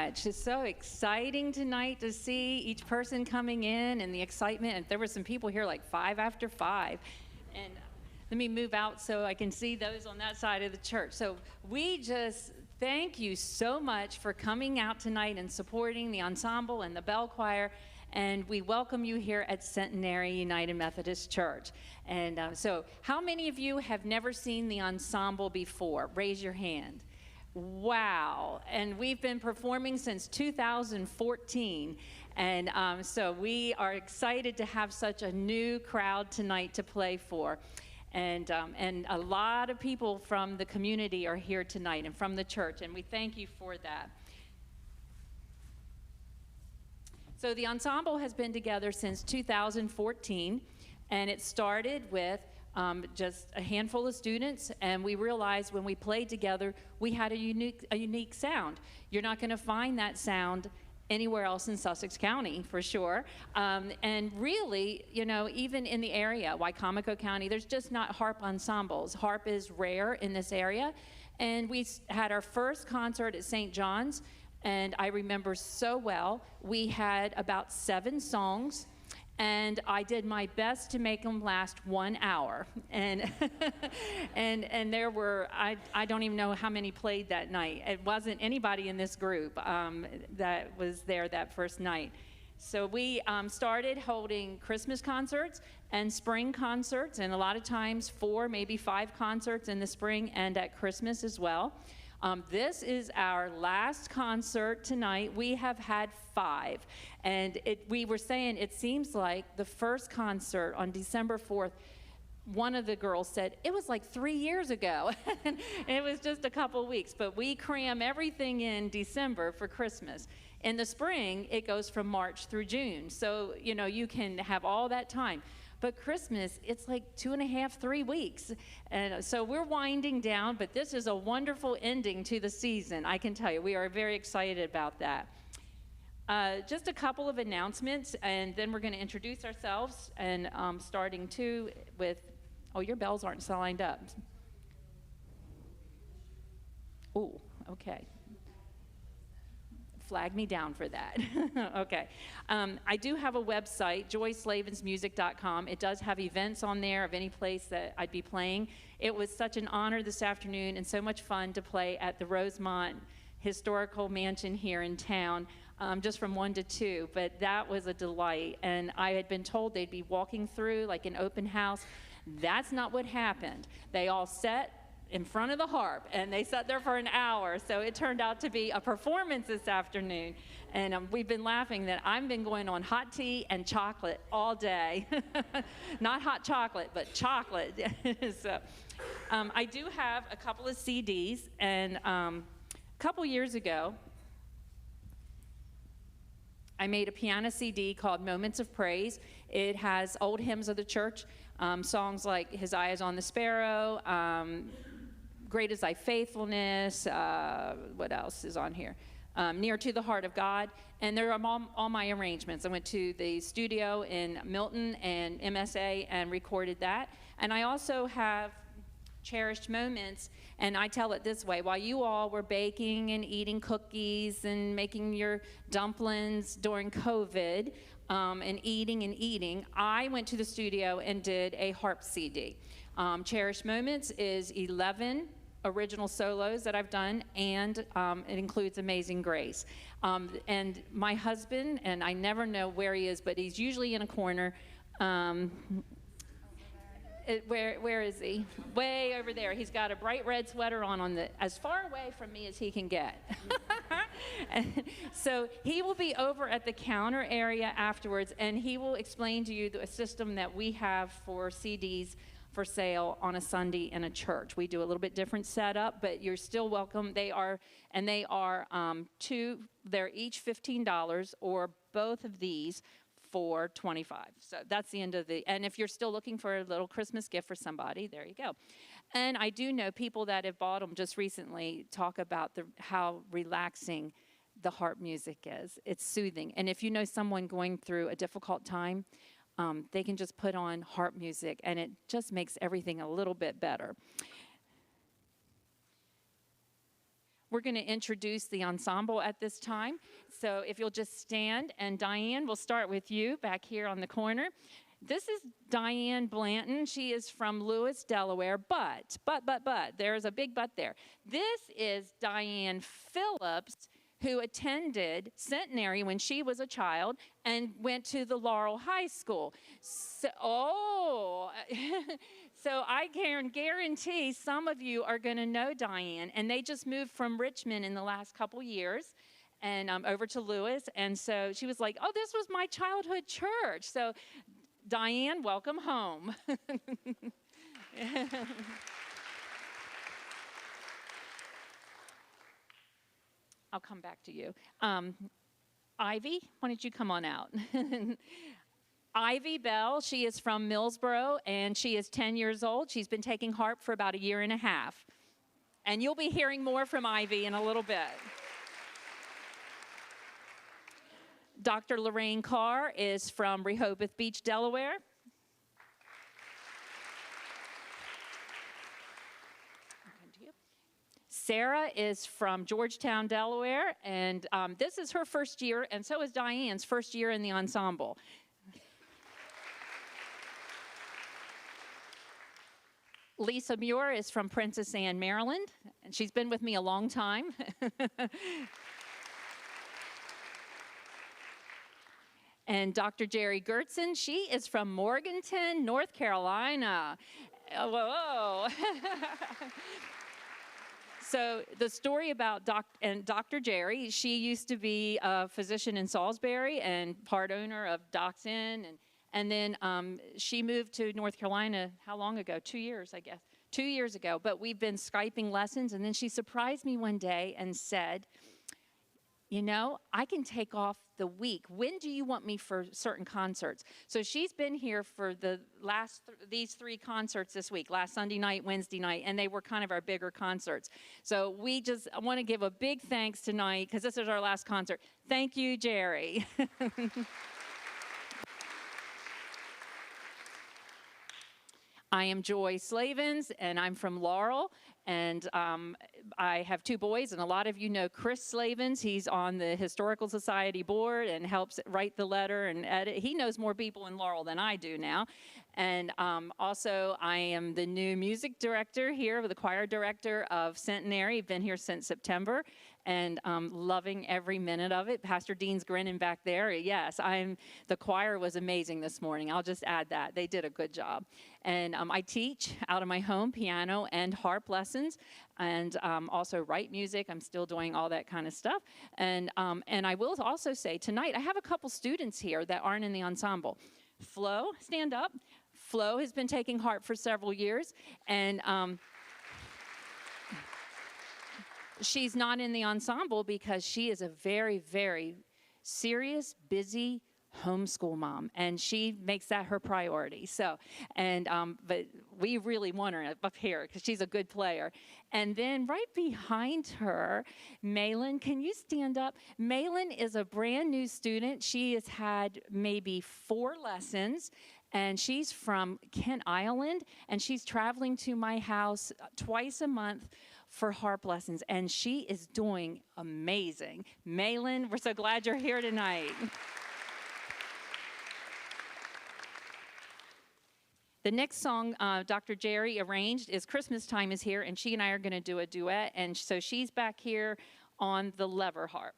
much. It's so exciting tonight to see each person coming in and the excitement. And there were some people here like 5 after 5. And let me move out so I can see those on that side of the church. So we just thank you so much for coming out tonight and supporting the ensemble and the bell choir. And we welcome you here at Centenary United Methodist Church. And so how many of you have never seen the ensemble before? Raise your hand. Wow. And we've been performing since 2014. And so we are excited to have such a new crowd tonight to play for. And a lot of people from the community are here tonight and from the church. And we thank you for that. So the ensemble has been together since 2014, and it started with just a handful of students, and we realized when we played together, we had a unique sound. You're not going to find that sound anywhere else in Sussex County, for sure. And really, you know, even in the area, Wycomico County, there's just not harp ensembles. Harp is rare in this area. And we had our first concert at St. John's, and I remember so well. We had about 7 songs, and I did my best to make them last 1 hour. And and there were, I don't even know how many played that night. It wasn't anybody in this group that was there that first night. So we started holding Christmas concerts and spring concerts, and a lot of times 4, maybe 5 concerts in the spring and at Christmas as well. This is our last concert tonight. We have had 5. And we were saying it seems like the first concert on December 4th, one of the girls said, it was like 3 years ago. And it was just a couple weeks. But we cram everything in December for Christmas. In the spring, it goes from March through June. So, you know, you can have all that time. But Christmas, it's like 2.5, 3 weeks. And so we're winding down, but this is a wonderful ending to the season, I can tell you. We are very excited about that. Just a couple of announcements, and then we're going to introduce ourselves, and starting too with, oh, your bells aren't lined up. Oh, okay. Flag me down for that. Okay. I do have a website, joyslavensmusic.com. It does have events on there of any place that I'd be playing. It was such an honor this afternoon and so much fun to play at the Rosemont Historical Mansion here in town, just from 1 to 2. But that was a delight. And I had been told they'd be walking through like an open house. That's not what happened. They all sat in front of the harp, and they sat there for an hour. So it turned out to be a performance this afternoon. And we've been laughing that I've been going on hot tea and chocolate all day. Not hot chocolate, but chocolate. So I do have a couple of CDs, and a couple years ago, I made a piano CD called Moments of Praise. It has old hymns of the church, songs like His Eye is on the Sparrow, Great is Thy Faithfulness, what else is on here? Near to the Heart of God. And they're all my arrangements. I went to the studio in Milton and MSA and recorded that. And I also have cherished moments, and I tell it this way: while you all were baking and eating cookies and making your dumplings during COVID, and eating, I went to the studio and did a harp CD. Cherished Moments is 11 original solos that I've done, and it includes Amazing Grace. And my husband, and I never know where he is, but he's usually in a corner. Where is he? Way over there. He's got a bright red sweater on as far away from me as he can get. And so he will be over at the counter area afterwards, and he will explain to you the system that we have for CDs for sale on a Sunday in a church. We do a little bit different setup, but you're still welcome. They're each $15, or both of these for $25. So that's the end of and if you're still looking for a little Christmas gift for somebody, there you go. And I do know people that have bought them just recently talk about how relaxing the harp music is. It's soothing. And if you know someone going through a difficult time, they can just put on harp music, and it just makes everything a little bit better. we're going to introduce the ensemble at this time. So if you'll just stand, and Diane, we'll start with you back here on the corner. This is Diane Blanton. She is from Lewis, Delaware, but, there's a big but there. This is Diane Phillips, who attended Centenary when she was a child and went to the Laurel High School. So, so I can guarantee some of you are going to know Diane, and they just moved from Richmond in the last couple years and over to Lewis, and so she was like, oh, this was my childhood church. So Diane, welcome home. I'll come back to you. Ivy, why don't you come on out? Ivy Bell, she is from Millsboro, and she is 10 years old. She's been taking harp for about 1.5 years. And you'll be hearing more from Ivy in a little bit. Dr. Lorraine Carr is from Rehoboth Beach, Delaware. Sarah is from Georgetown, Delaware, and this is her first year, and so is Diane's first year in the ensemble. Lisa Muir is from Princess Anne, Maryland, and she's been with me a long time. And Dr. Jerry Gertzen, she is from Morganton, North Carolina. Whoa. So the story about Dr. Jerry, she used to be a physician in Salisbury and part owner of Doc's Inn, and then she moved to North Carolina, how long ago? 2 years, I guess. 2 years ago, but we've been Skyping lessons, and then she surprised me one day and said, you know, I can take off the week. When do you want me for certain concerts? So she's been here for the these 3 concerts this week, last Sunday night, Wednesday night, and they were kind of our bigger concerts. So I want to give a big thanks tonight, because this is our last concert. Thank you, Jerry. I am Joy Slavens, and I'm from Laurel, and I have 2 boys, and a lot of you know Chris Slavens. He's on the Historical Society board and helps write the letter and edit. He knows more people in Laurel than I do now. And also, I am the new music director here, the choir director of Centenary. I've been here since September, and loving every minute of it. Pastor Dean's grinning back there. Yes, the choir was amazing this morning. I'll just add that. They did a good job. And I teach out of my home piano and harp lessons, and also write music. I'm still doing all that kind of stuff. And I will also say tonight, I have a couple students here that aren't in the ensemble. Flo, stand up. Flo has been taking harp for several years, and she's not in the ensemble because she is a very, very serious, busy homeschool mom, and she makes that her priority. So, but we really want her up here because she's a good player. And then right behind her, Malin, can you stand up? Malin is a brand new student. She has had maybe 4 lessons, and she's from Kent Island, and she's traveling to my house twice a month for harp lessons, and she is doing amazing. Malin, we're so glad you're here tonight. The next song Dr. Jerry arranged is Christmas Time Is Here, and she and I are going to do a duet, and so she's back here on the lever harp.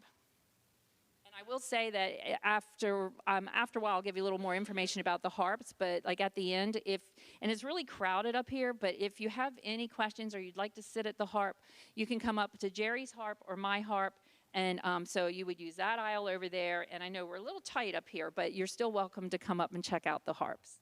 And I will say that after a while, I'll give you a little more information about the harps, but like at the end, and it's really crowded up here, but if you have any questions or you'd like to sit at the harp, you can come up to Jerry's harp or my harp, and so you would use that aisle over there, and I know we're a little tight up here, but you're still welcome to come up and check out the harps.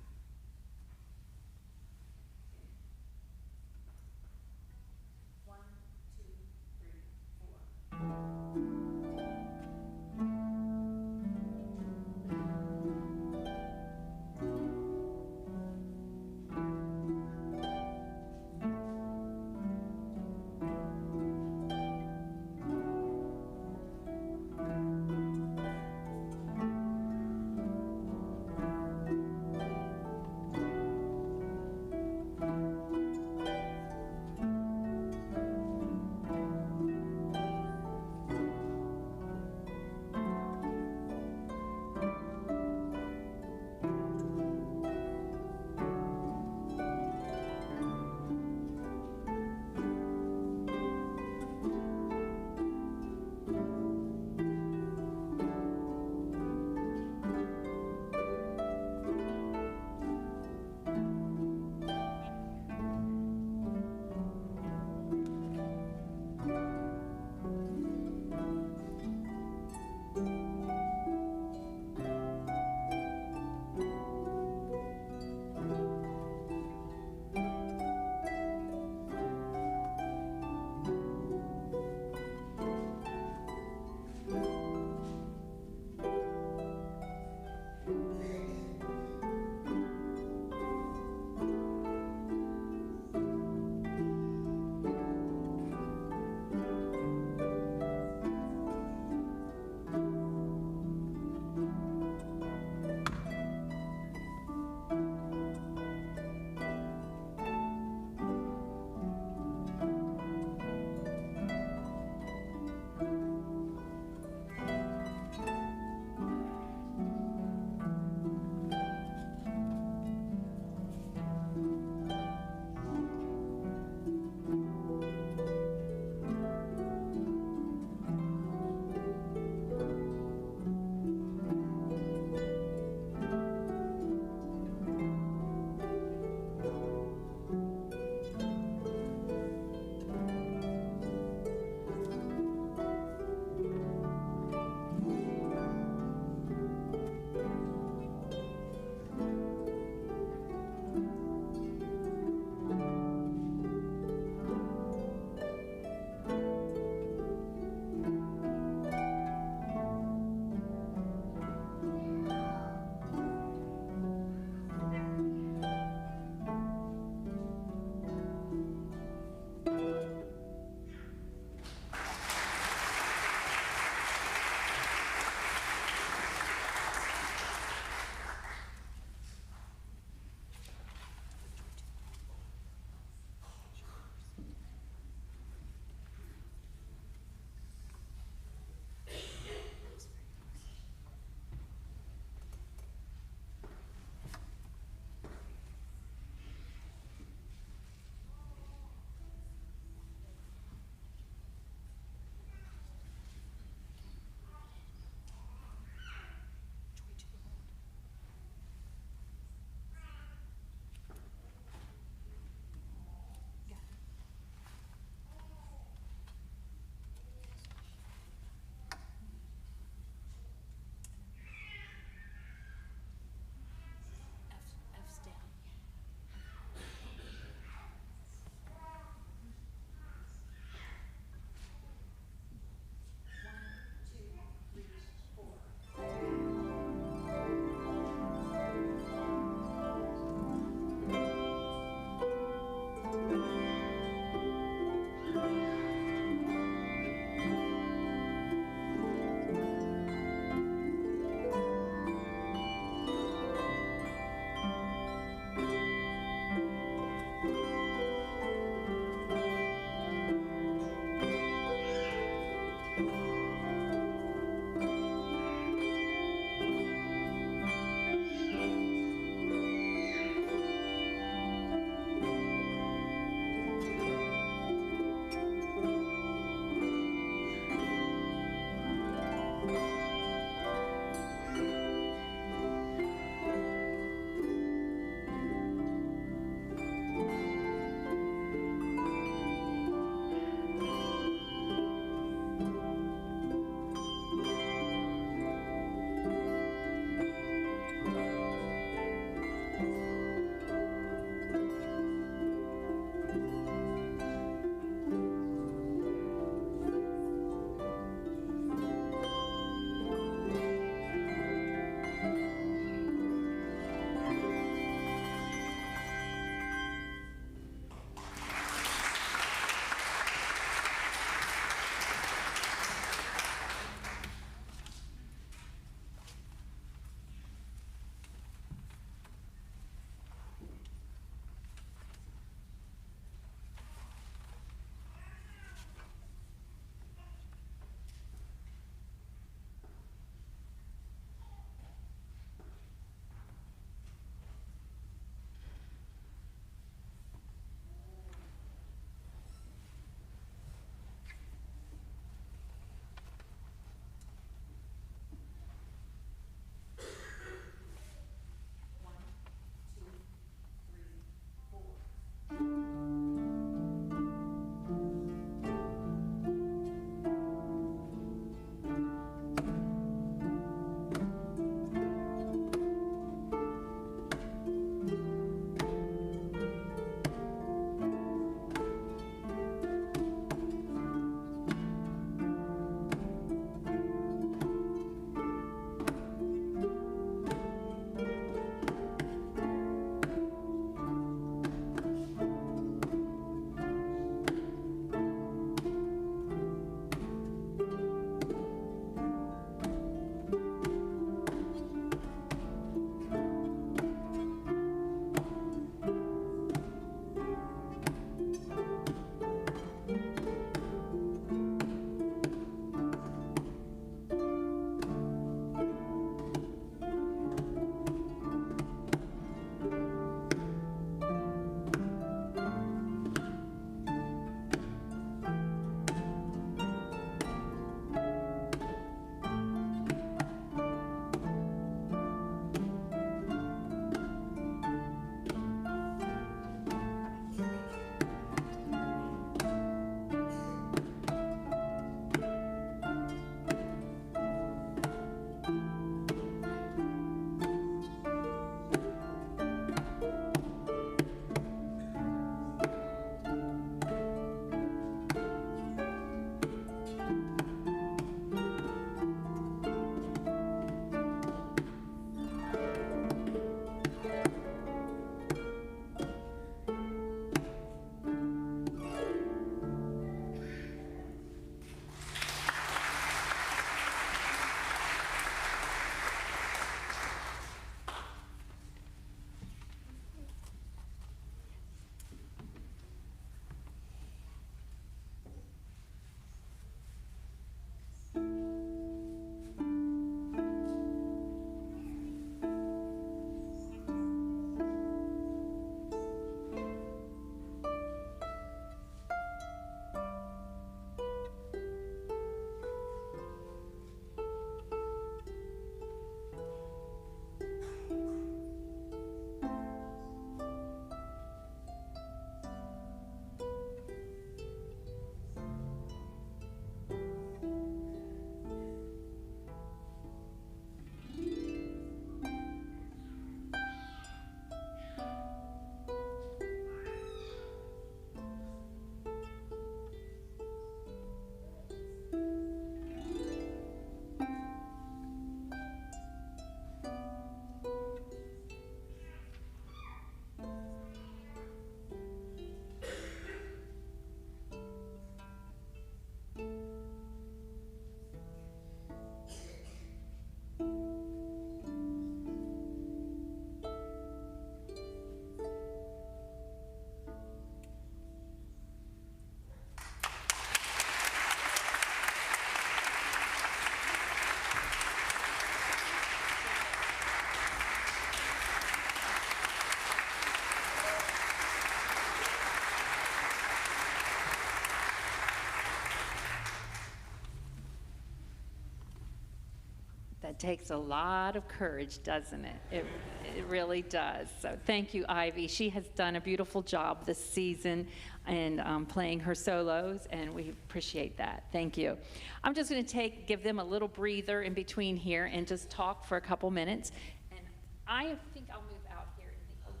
It takes a lot of courage, doesn't it? It really does. So thank you, Ivy. She has done a beautiful job this season and playing her solos, and we appreciate that. Thank you. I'm just going to give them a little breather in between here and just talk for a couple minutes. And I think I'll move out here in the open.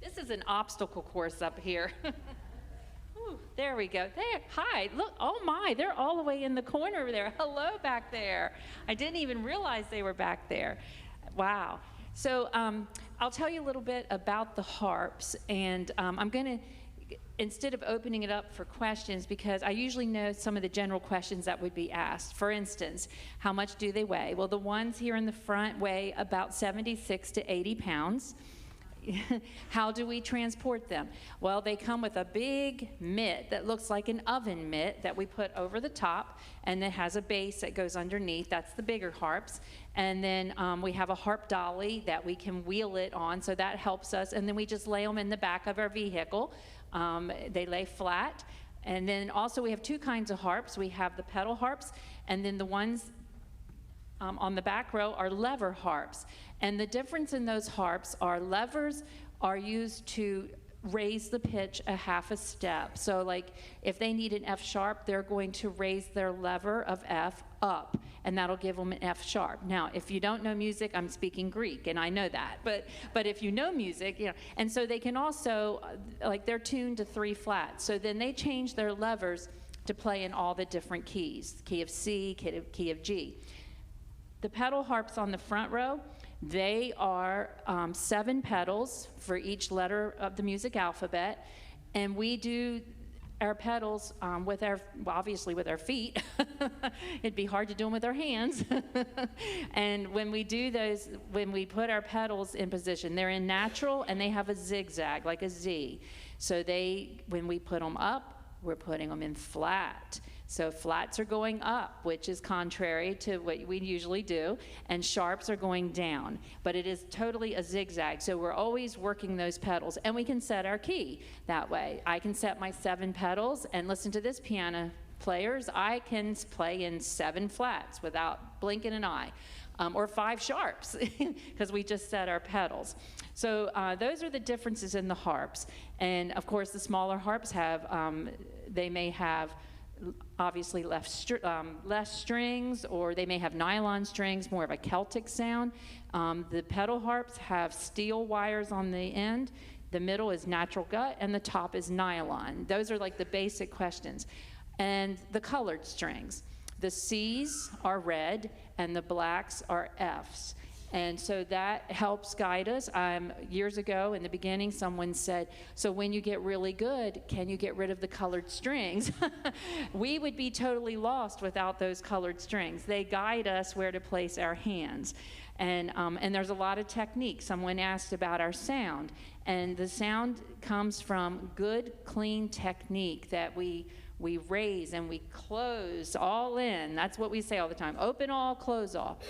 This is an obstacle course up here. Ooh, there we go. There. Hi. Look. Oh my. They're all the way in the corner there. Hello back there. I didn't even realize they were back there. Wow. So I'll tell you a little bit about the harps, and I'm going to, instead of opening it up for questions, because I usually know some of the general questions that would be asked. For instance, how much do they weigh? Well, the ones here in the front weigh about 76 to 80 pounds. How do we transport them? Well, they come with a big mitt that looks like an oven mitt that we put over the top, and it has a base that goes underneath. That's the bigger harps. And then we have a harp dolly that we can wheel it on, so that helps us. And then we just lay them in the back of our vehicle. They lay flat. And then also we have two kinds of harps. We have the pedal harps, and then the ones on the back row are lever harps. And the difference in those harps are levers are used to raise the pitch a half a step. So like if they need an F sharp, they're going to raise their lever of F up, and that'll give them an F sharp. Now, if you don't know music, I'm speaking Greek, and I know that, but if you know music, you know, and so they can also, like they're tuned to 3 flats. So then they change their levers to play in all the different keys, key of C, key of G. The pedal harps on the front row, they are 7 pedals for each letter of the music alphabet, and we do our pedals with our, well, obviously with our feet. It'd be hard to do them with our hands. And when we do those, when we put our pedals in position, they're in natural and they have a zigzag, like a Z. So when we put them up, we're putting them in flat. So flats are going up, which is contrary to what we usually do, and sharps are going down. But it is totally a zigzag, so we're always working those pedals, and we can set our key that way. I can set my 7 pedals, and listen to this, piano players, I can play in 7 flats without blinking an eye, or 5 sharps, because we just set our pedals. So those are the differences in the harps. And of course, the smaller harps have, they may have obviously less strings, or they may have nylon strings, more of a Celtic sound. The pedal harps have steel wires on the end. The middle is natural gut, and the top is nylon. Those are like the basic questions. And the colored strings. The C's are red, and the blacks are F's. And so that helps guide us. Years ago, in the beginning, someone said, so when you get really good, can you get rid of the colored strings? We would be totally lost without those colored strings. They guide us where to place our hands. And there's a lot of technique. Someone asked about our sound. And the sound comes from good, clean technique that we raise and we close all in. That's what we say all the time. Open all, close all.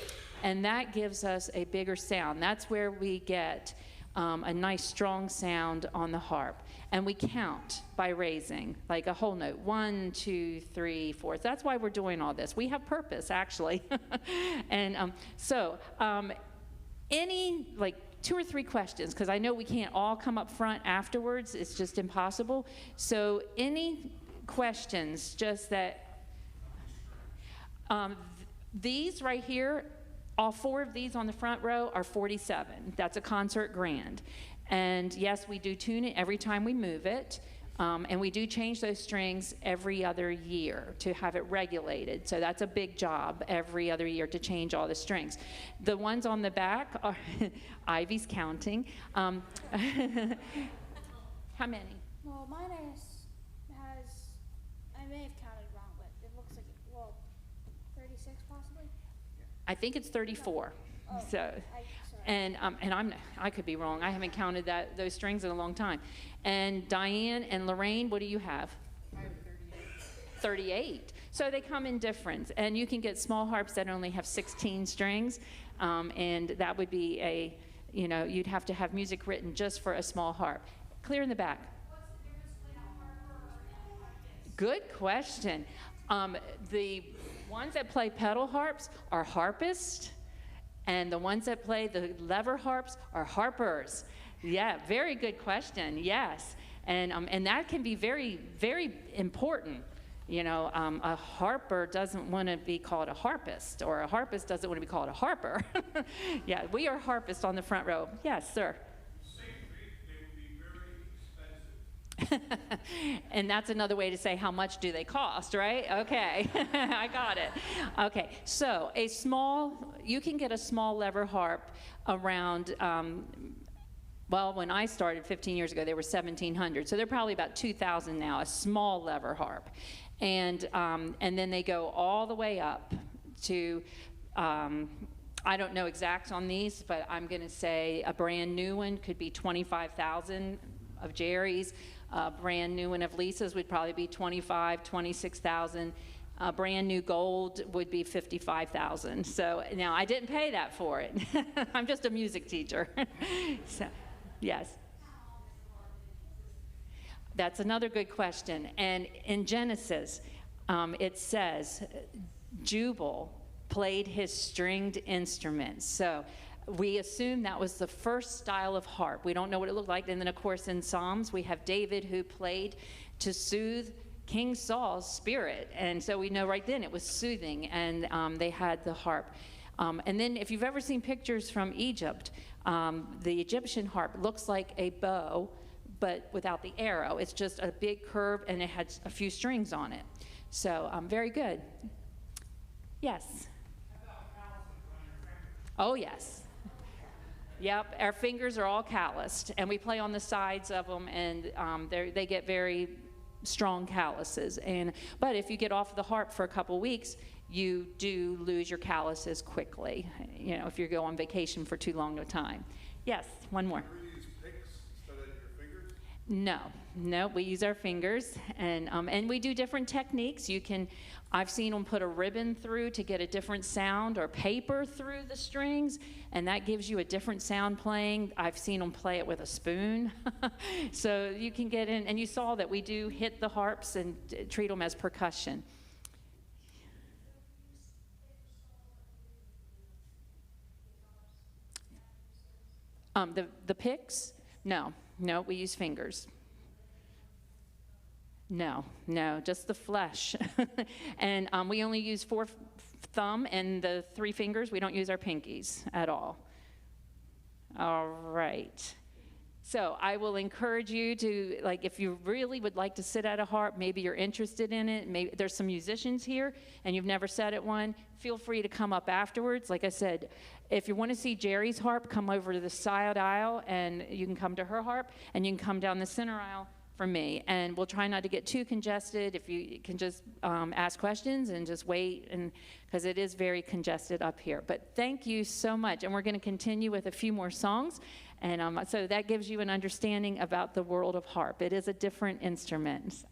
And that gives us a bigger sound. That's where we get a nice strong sound on the harp. And we count by raising, like a whole note, 1, 2, 3, 4. That's why we're doing all this. We have purpose, actually. And any, like, 2 or 3 questions, because I know we can't all come up front afterwards. It's just impossible. So any questions, just that these right here, all 4 of these on the front row are 47. That's a concert grand. And yes, we do tune it every time we move it. And we do change those strings every other year to have it regulated. So that's a big job every other year to change all the strings. The ones on the back are, Ivy's counting. How many? Well, mine has, I may have counted wrong, but it looks like, 36 possibly? I think it's 34. Oh, So, and I could be wrong. I haven't counted those strings in a long time. And Diane and Lorraine, what do you have? I have 38. 38. So they come in different. And you can get small harps that only have 16 strings, and that would be you'd have to have music written just for a small harp. Clear in the back. What's the difference between a harper and a harpist? Good question. The ones that play pedal harps are harpists, And the ones that play the lever harps are harpers. Yeah, very good question. Yes. And that can be very, very important. You know, a harper doesn't want to be called a harpist, or a harpist doesn't want to be called a harper. Yeah, we are harpists on the front row. Yes, sir. And that's another way to say how much do they cost, right? Okay, I got it. Okay, so you can get a small lever harp around, well, when I started 15 years ago, they were 1,700. So they're probably about 2,000 now, a small lever harp. And then they go all the way up to, I don't know exacts on these, but I'm going to say a brand new one could be 25,000 of Jerry's. A brand new one of Lisa's would probably be 25, 26,000. A brand new gold would be 55,000. So now I didn't pay that for it. I'm just a music teacher. So, yes. That's another good question. And in Genesis, it says Jubal played his stringed instruments. So we assume that was the first style of harp. We don't know what it looked like. And then, of course, in Psalms, we have David who played to soothe King Saul's spirit. And so we know right then it was soothing, and they had the harp. And then if you've ever seen pictures from Egypt, the Egyptian harp looks like a bow, but without the arrow. It's just a big curve, and it had a few strings on it. So very good. Yes? Oh, yes. Yep, our fingers are all calloused, and we play on the sides of them, and they get very strong calluses. But if you get off the harp for a couple weeks, you do lose your calluses quickly, you know, if you go on vacation for too long a time. Yes, one more. Do you use picks instead of your fingers? No, we use our fingers, and we do different techniques. I've seen them put a ribbon through to get a different sound, or paper through the strings, and that gives you a different sound playing. I've seen them play it with a spoon. So you can get in, and you saw that we do hit the harps and treat them as percussion. The picks? No, we use fingers. No, just the flesh. And we only use 4 thumb and the 3 fingers. We don't use our pinkies at all. All right. So I will encourage you to, like, if you really would like to sit at a harp, maybe you're interested in it, maybe there's some musicians here and you've never sat at one, feel free to come up afterwards. Like I said, if you want to see Jerry's harp, come over to the side aisle, and you can come to her harp, and you can come down the center aisle for me. And we'll try not to get too congested. If you can just ask questions and just wait, and because it is very congested up here. But thank you so much. And we're going to continue with a few more songs. And so that gives you an understanding about the world of harp. It is a different instrument.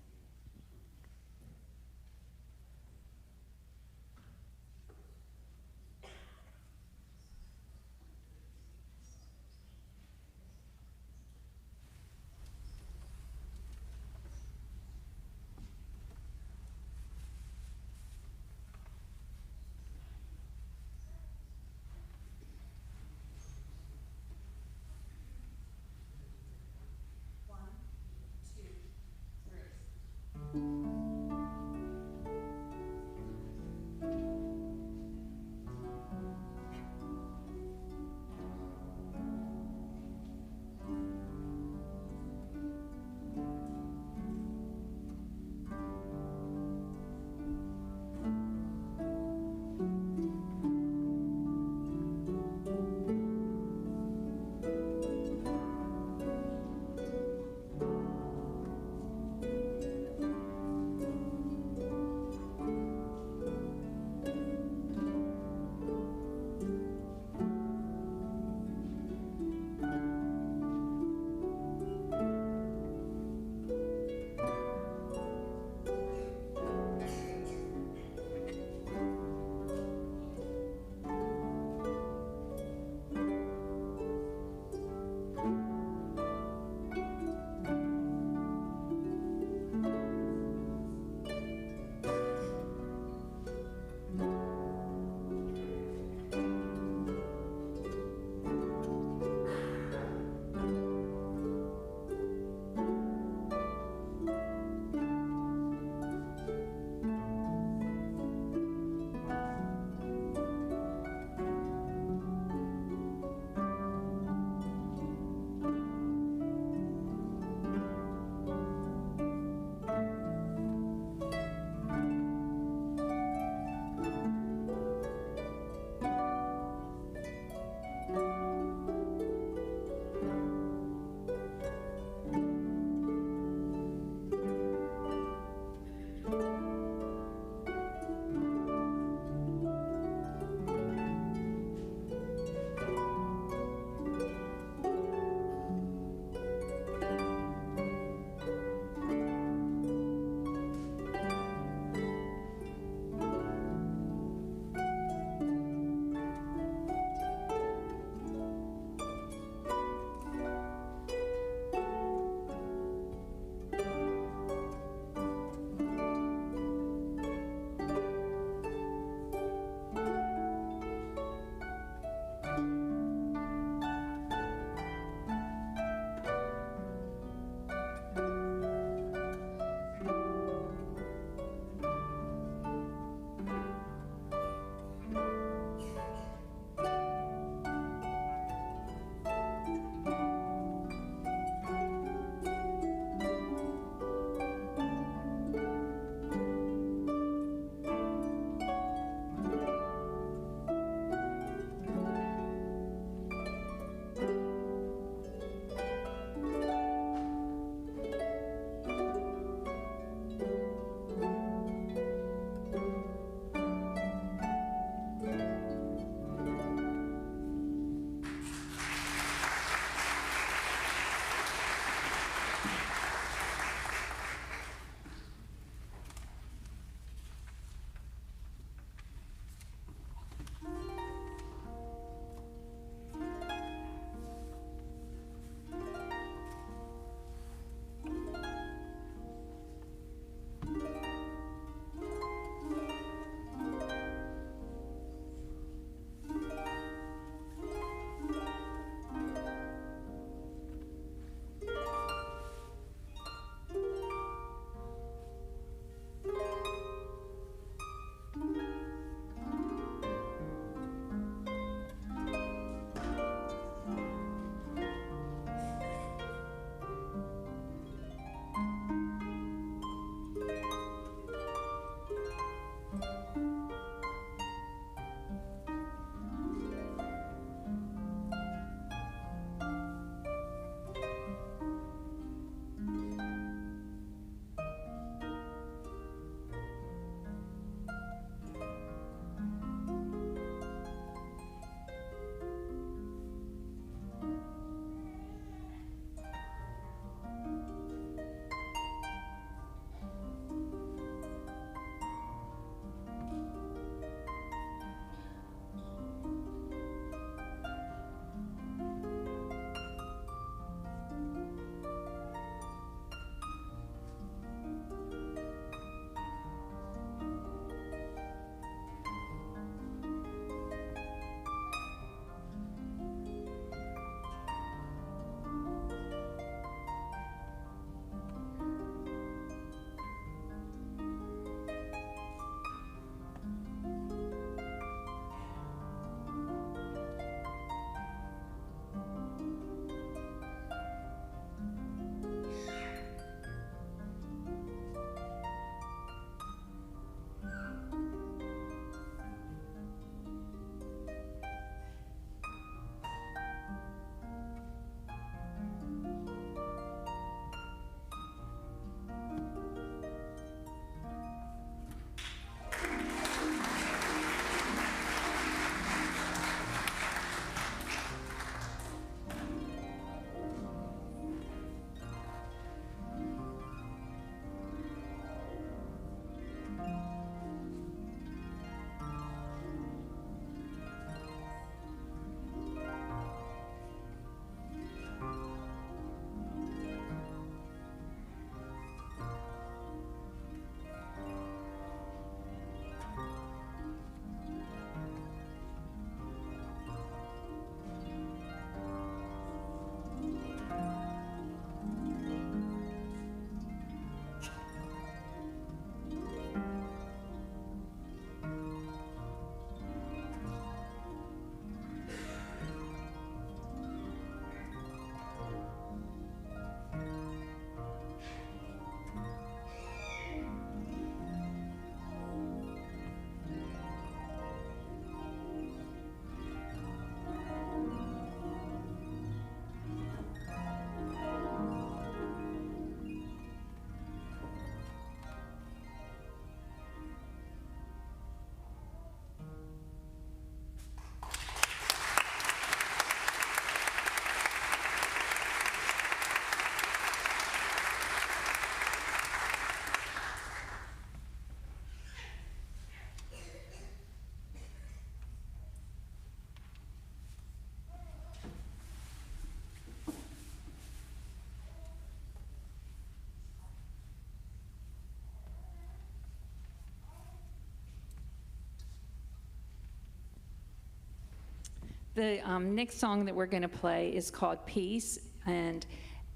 The next song that we're going to play is called Peace. And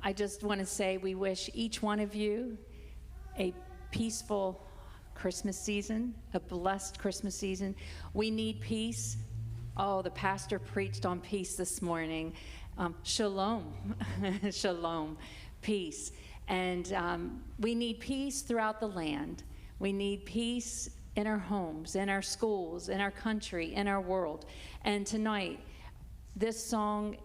I just want to say we wish each one of you a peaceful Christmas season, a blessed Christmas season. We need peace. Oh, the pastor preached on peace this morning. Shalom, shalom, peace. And we need peace throughout the land. We need peace in our homes, in our schools, in our country, in our world. And tonight, this song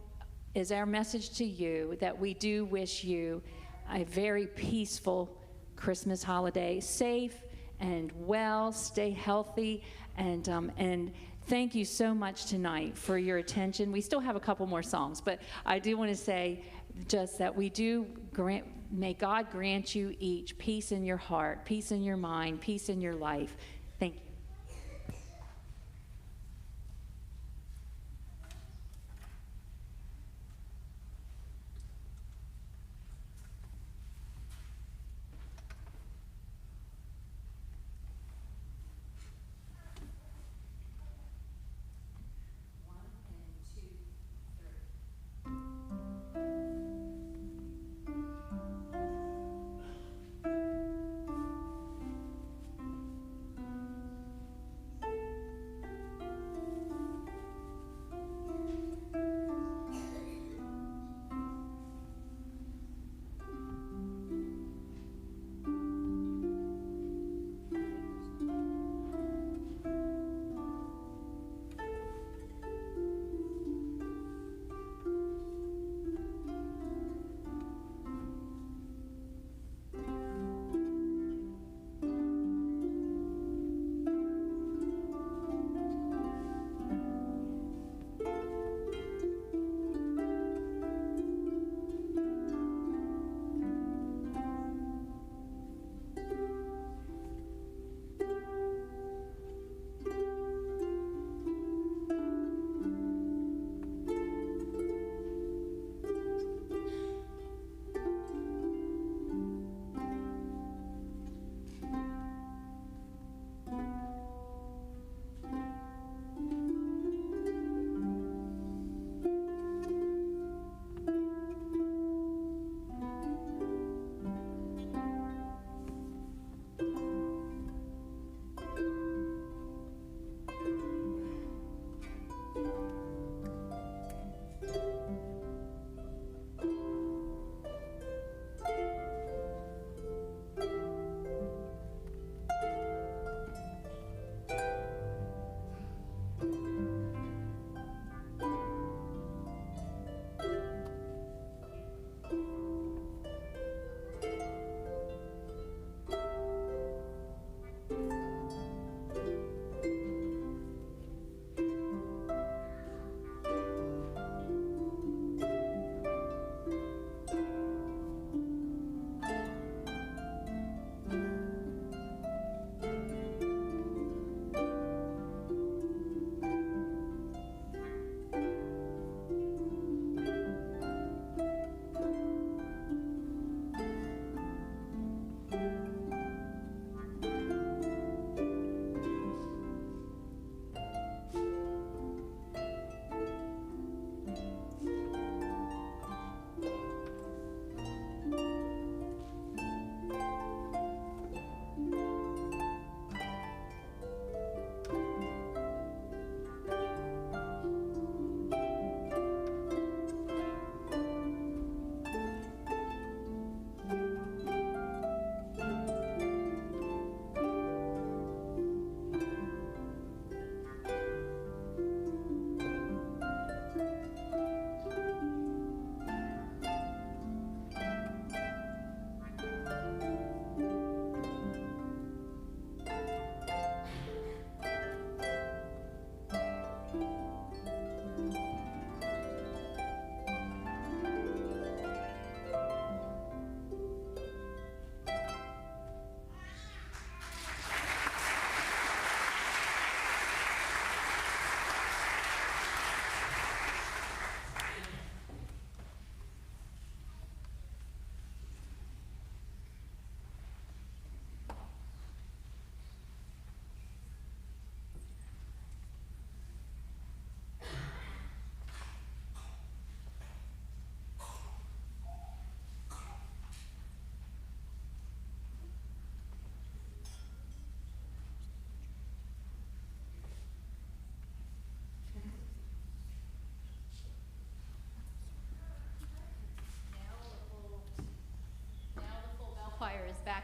is our message to you that we do wish you a very peaceful Christmas holiday, safe and well, stay healthy, and thank you so much tonight for your attention. We still have a couple more songs, but I do want to say just that we do may God grant you each peace in your heart, peace in your mind, peace in your life. Thank you.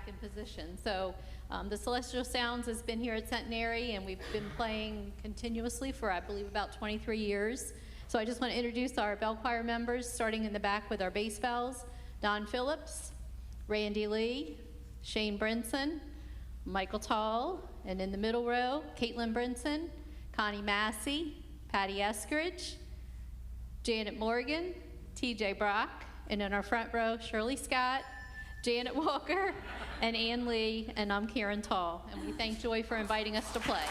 in position. So the Celestial Sounds has been here at Centenary, and we've been playing continuously for, I believe, about 23 years. So I just want to introduce our bell choir members, starting in the back with our bass bells: Don Phillips, Randy Lee, Shane Brinson, Michael Tall, and in the middle row, Caitlin Brinson, Connie Massey, Patty Eskridge, Janet Morgan, TJ Brock, and in our front row, Shirley Scott, Janet Walker, and Ann Lee, and I'm Karen Tall. And we thank Joy for inviting us to play.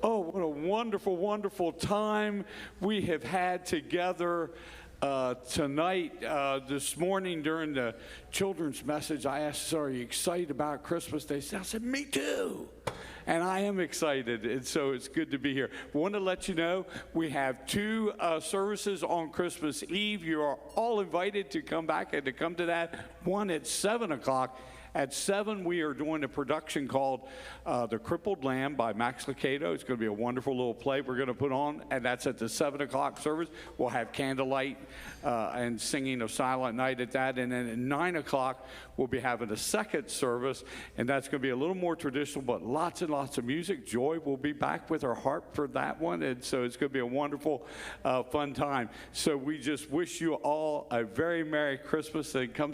Oh, what a wonderful, wonderful time we have had together tonight. This morning during the children's message, I asked, are you excited about Christmas? I said, me too. And I am excited, and so it's good to be here. I want to let you know we have two services on Christmas Eve. You are all invited to come back and to come to that. One at 7 o'clock, At 7, we are doing a production called The Crippled Lamb by Max Lucado. It's going to be a wonderful little play we're going to put on, and that's at the 7 o'clock service. We'll have candlelight and singing of Silent Night at that. And then at 9 o'clock, we'll be having a second service, and that's going to be a little more traditional, but lots and lots of music. Joy will be back with her harp for that one, and so it's going to be a wonderful, fun time. So we just wish you all a very Merry Christmas, and come